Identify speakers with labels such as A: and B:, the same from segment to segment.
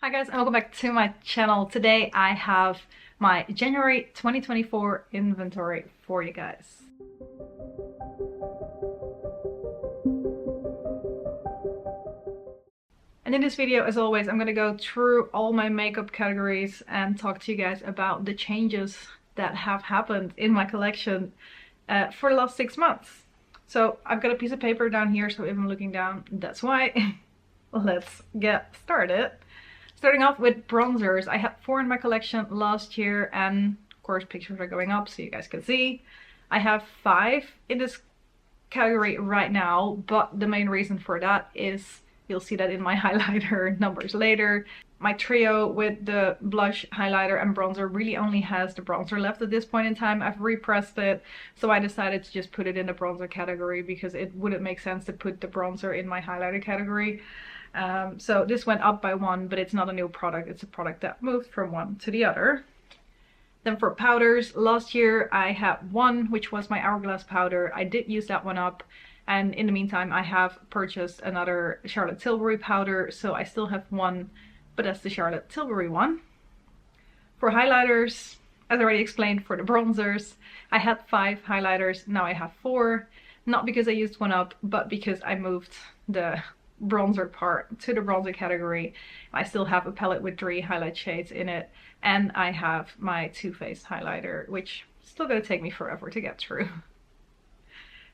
A: Hi guys, and welcome back to my channel. Today I have my January 2024 inventory for you guys. And in this video, as always, I'm going to go through all my makeup categories and talk to you guys about the changes that have happened in my collection for the last 6 months. So I've got a piece of paper down here, so if I'm looking down, that's why. Let's get started. Starting off with bronzers, I had 4 in my collection last year, and of course pictures are going up so you guys can see. I have 5 in this category right now, but the main reason for that is, you'll see that in my highlighter numbers later. My trio with the blush, highlighter and bronzer really only has the bronzer left at this point in time. I've repressed it, so I decided to just put it in the bronzer category because it wouldn't make sense to put the bronzer in my highlighter category. So this went up by 1, but it's not a new product. It's a product that moved from one to the other. Then for powders, last year I had 1, which was my Hourglass powder. I did use that one up. And in the meantime, I have purchased another Charlotte Tilbury powder, so I still have 1, but that's the Charlotte Tilbury one. For highlighters, as I already explained, for the bronzers, I had 5 highlighters, now I have 4. Not because I used one up, but because I moved the bronzer part to the bronzer category. I still have a palette with 3 highlight shades in it, and I have my Too Faced highlighter, which is still gonna take me forever to get through.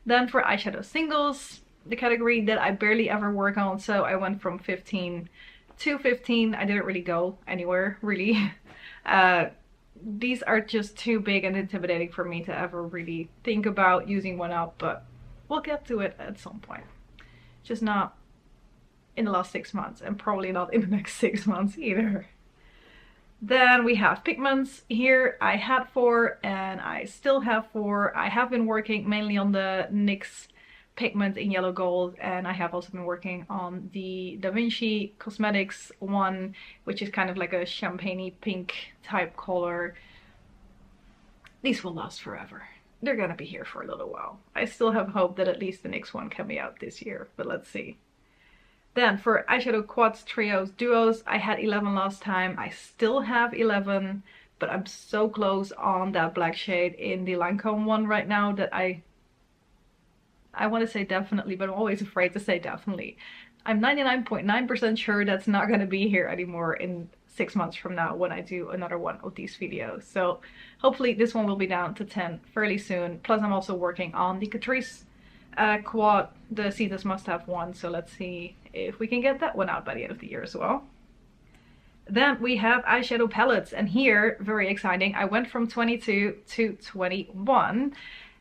A: Then for eyeshadow singles, the category that I barely ever work on, so I went from 15 to 15. I didn't really go anywhere, really. These are just too big and intimidating for me to ever really think about using one up, but we'll get to it at some point. Just not in the last 6 months, and probably not in the next 6 months either. Then we have pigments. Here I had 4 and I still have 4. I have been working mainly on the NYX pigment in yellow gold, and I have also been working on the Da Vinci Cosmetics one, which is kind of like a champagne-y pink type color. These will last forever. They're gonna be here for a little while. I still have hope that at least the NYX one can be out this year, but let's see. Then for eyeshadow quads, trios, duos, I had 11 last time. I still have 11, but I'm so close on that black shade in the Lancome one right now that I want to say definitely, but I'm always afraid to say definitely. I'm 99.9% sure that's not going to be here anymore in 6 months from now when I do another one of these videos. So hopefully this one will be down to 10 fairly soon. Plus I'm also working on the Catrice quad, the Seasons Must Have one, so let's see if we can get that one out by the end of the year as well. Then we have eyeshadow palettes, and here, very exciting, I went from 22 to 21.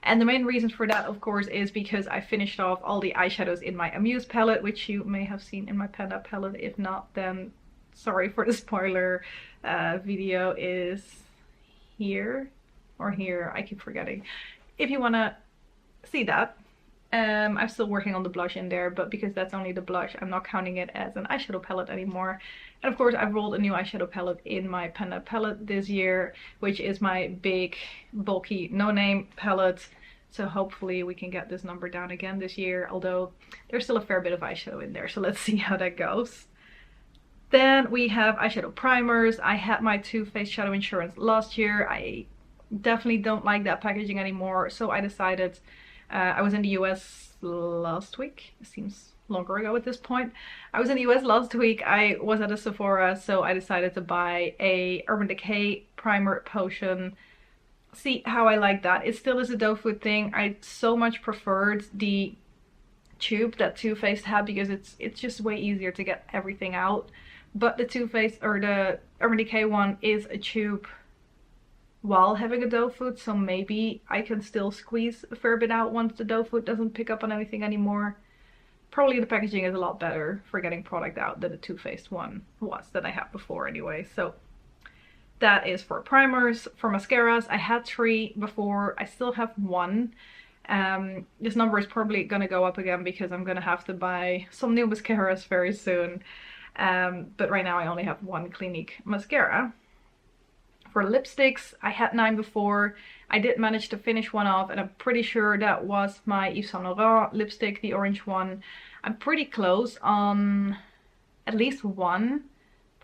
A: And the main reason for that, of course, is because I finished off all the eyeshadows in my Amuse palette, which you may have seen in my Panda palette. If not, then sorry for the spoiler. Video is here or here, I keep forgetting. If you want to see that. I'm still working on the blush in there, but because that's only the blush, I'm not counting it as an eyeshadow palette anymore. And of course, I've rolled a new eyeshadow palette in my Panda palette this year, which is my big, bulky, no-name palette. So hopefully we can get this number down again this year, although there's still a fair bit of eyeshadow in there, so let's see how that goes. Then we have eyeshadow primers. I had my Too Faced Shadow Insurance last year. I definitely don't like that packaging anymore, so I decided I was in the US last week. It seems longer ago at this point. I was in the US last week. I was at a Sephora, so I decided to buy a Urban Decay primer potion. See how I like that. It still is a doe food thing. I so much preferred the tube that Too Faced had because it's just way easier to get everything out. But the Too Faced, or the Urban Decay one, is a tube while having a doe foot, so maybe I can still squeeze a fair bit out once the doe foot doesn't pick up on anything anymore. Probably the packaging is a lot better for getting product out than the Too Faced one was that I had before anyway. So that is for primers. For mascaras, I had 3 before. I still have 1. This number is probably gonna go up again because I'm gonna have to buy some new mascaras very soon. But right now I only have 1 Clinique mascara. For lipsticks, I had 9 before. I did manage to finish one off, and I'm pretty sure that was my Yves Saint Laurent lipstick, the orange one. I'm pretty close on at least one,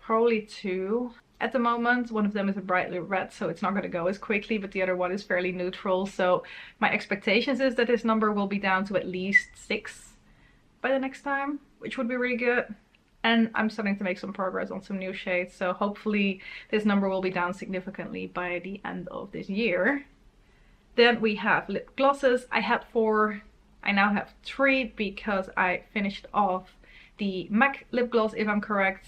A: probably 2 at the moment. One of them is a brightly red, so it's not going to go as quickly, but the other one is fairly neutral. So my expectations is that this number will be down to at least 6 by the next time, which would be really good. And I'm starting to make some progress on some new shades, so hopefully this number will be down significantly by the end of this year. Then we have lip glosses. I had 4, I now have 3 because I finished off the MAC lip gloss, if I'm correct.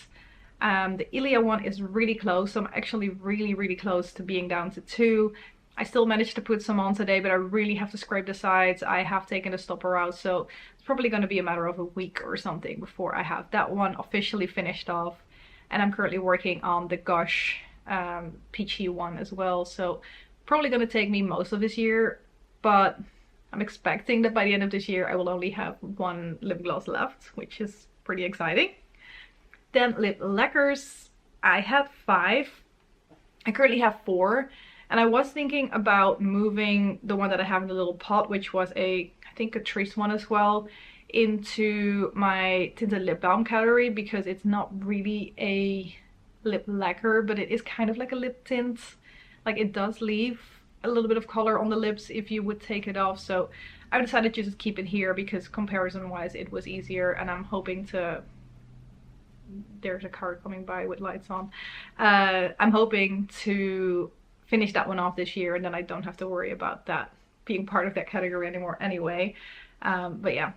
A: The Ilia one is really close, so I'm actually really close to being down to 2. I still managed to put some on today, but I really have to scrape the sides. I have taken a stopper out, so it's probably going to be a matter of a week or something before I have that one officially finished off. And I'm currently working on the Gush peachy one as well, so probably going to take me most of this year, but I'm expecting that by the end of this year I will only have 1 lip gloss left, which is pretty exciting. Then lip lacquers, I had 5. I currently have 4. And I was thinking about moving the one that I have in the little pot, which was I think Catrice one as well, into my tinted lip balm category, because it's not really a lip lacquer, but it is kind of like a lip tint. Like, it does leave a little bit of color on the lips if you would take it off. So I decided to just keep it here because comparison wise it was easier, and I'm hoping to... There's a car coming by with lights on. I'm hoping to finish that one off this year, and then I don't have to worry about that being part of that category anymore anyway. But yeah,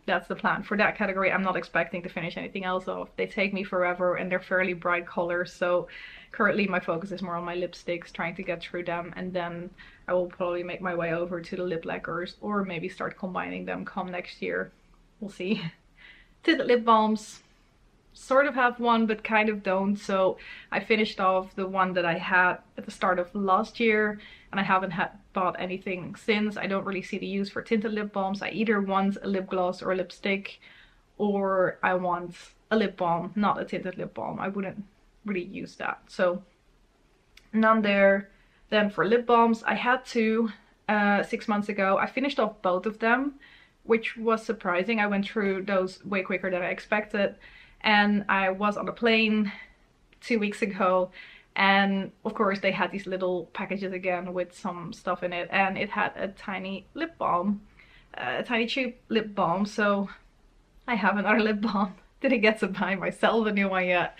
A: that's the plan for that category. I'm not expecting to finish anything else off. They take me forever and they're fairly bright colors, so currently my focus is more on my lipsticks, trying to get through them, and then I will probably make my way over to the lip lacquers, or maybe start combining them come next year. We'll see. Tinted lip balms, sort of have one but kind of don't. So I finished off the one that I had at the start of last year, and I haven't bought anything since. I don't really see the use for tinted lip balms. I either want a lip gloss or a lipstick, or I want a lip balm, not a tinted lip balm. I wouldn't really use that, so none there. Then for lip balms, I had 2 6 months ago. I finished off both of them, which was surprising. I went through those way quicker than I expected. And I was on a plane 2 weeks ago, and of course they had these little packages again with some stuff in it, and it had a tiny lip balm, a tiny tube lip balm. So I have another lip balm. Didn't get to buy myself a new one yet,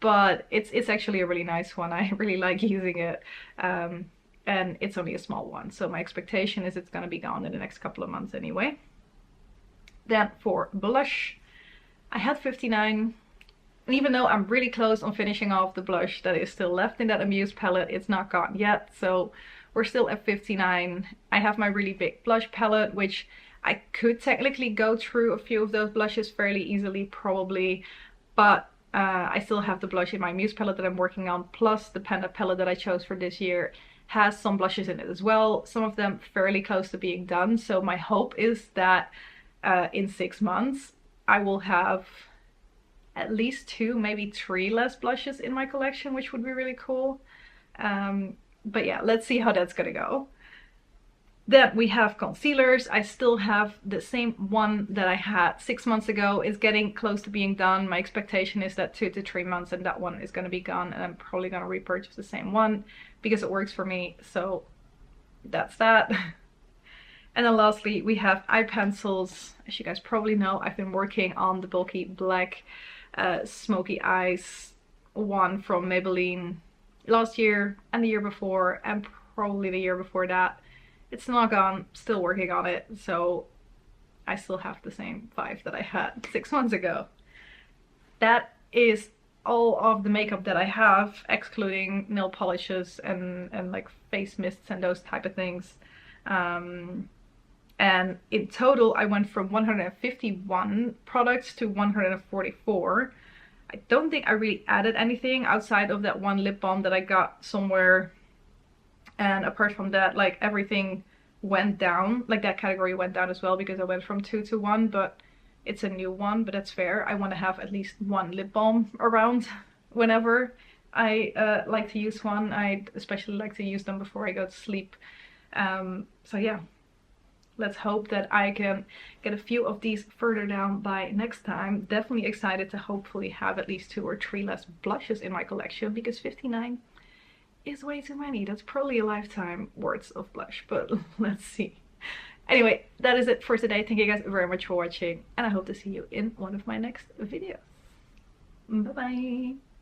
A: but it's actually a really nice one. I really like using it, and it's only a small one, so my expectation is it's gonna be gone in the next couple of months anyway. Then for blush, I had 59, and even though I'm really close on finishing off the blush that is still left in that Amuse palette, it's not gone yet, so we're still at 59. I have my really big blush palette, which I could technically go through a few of those blushes fairly easily probably, but I still have the blush in my Muse palette that I'm working on, plus the Panda palette that I chose for this year has some blushes in it as well, some of them fairly close to being done. So my hope is that in 6 months I will have at least 2, maybe 3 less blushes in my collection, which would be really cool. But yeah, let's see how that's gonna go. Then we have concealers. I still have the same one that I had 6 months ago. It's getting close to being done. My expectation is that 2 to 3 months and that one is gonna be gone, and I'm probably gonna repurchase the same one because it works for me. So that's that. And then lastly, we have eye pencils. As you guys probably know, I've been working on the bulky black smoky eyes one from Maybelline last year and the year before, and probably the year before that. It's not gone, still working on it, so I still have the same 5 that I had 6 months ago. That is all of the makeup that I have, excluding nail polishes and like face mists and those type of things. And in total I went from 151 products to 144. I don't think I really added anything outside of that one lip balm that I got somewhere, and apart from that, like, everything went down. Like, that category went down as well because I went from 2 to 1, but it's a new one, but that's fair. I want to have at least 1 lip balm around whenever I like to use one. I especially like to use them before I go to sleep. So yeah, Let's hope that I can get a few of these further down by next time. Definitely excited to hopefully have at least 2 or 3 less blushes in my collection, because 59 is way too many. That's probably a lifetime worth of blush, but let's see. Anyway, that is it for today. Thank you guys very much for watching, and I hope to see you in one of my next videos. Bye bye.